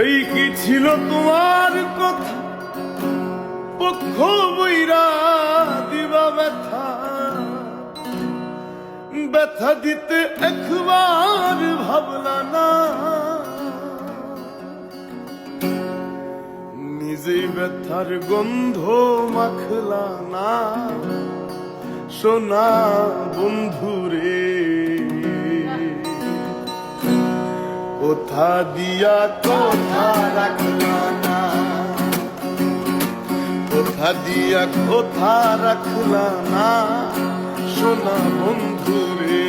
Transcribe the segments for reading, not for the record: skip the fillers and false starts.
এই কি ছিল তোমার কথা, পক্ষ বইরা দিবা ব্যথা, ব্যথা দিতে একবার ভাবলা না, নিজেই ব্যথার গন্ধ মাখলা না, সোনা বন্ধুরে। কোথা দিয়া কোথা রাখলা না, কোথা দিয়া কোথা রাখলা না, সোনা বন্ধুরে।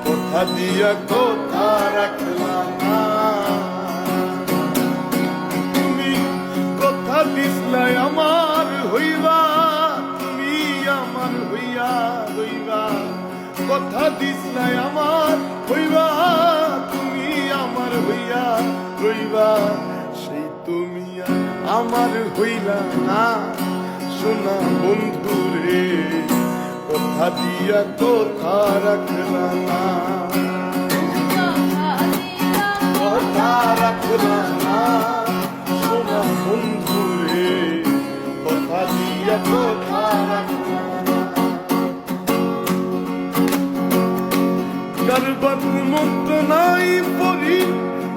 কোথা দিয়া কোথা রাখলা না, তুমি কথা দিসলাই আমার হইবা, তুমি আমার হইয়া হইবা। কথা দিসলাই আমার হইবা, তুমি আমার হইয়া হইবা। সেই তুমি আমার হইলা না, সোনা বন্ধুরে। কোথা দিয়া কোথা রাখলা না, কোথা রাখলা না, সোনা বন্ধুরে। কোথা দিয়া কোথা রাখলা না। গর্বত মুক্ত নাই পরি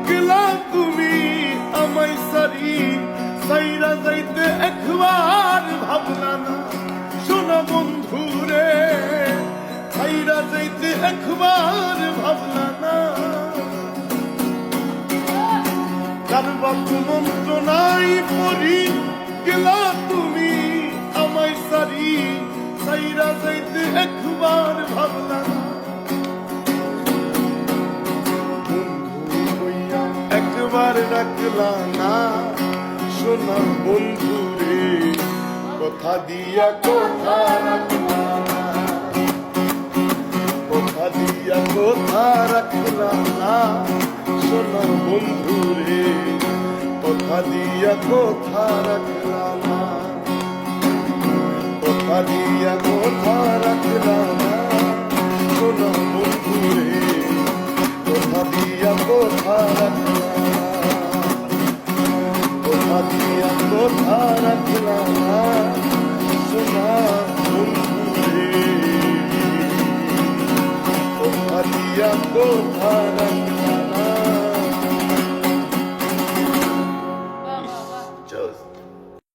গেলা তুমি আমায় সারি, সাইরা যাইতে একবার ভাবলা না, সোনা বন্ধুরে। সাইরা যাইতে একবার ভাবলা না, গর্বত মুক্ত নাই পরি গেলা তুমি আমায় সারি, সাইরা যাইতে একবার ভাবলা না। একবার রাখলা না, সোনা বন্ধুরে। কোথা দিয়া কোথা রাখলা না, কোথা দিয়া কোথা রাখলা না, সোনা বন্ধুরে। কোথা দিয়া কোথা রাখলা না, কোথা দিয়া কোথা রাখলা না, সোনা বন্ধুরে। কোথা দিয়া কোথা রাখলা না, কোথা দিয়া কোথা রাখলা না, সোনা বন্ধুরে। কোথা দিয়া কোথা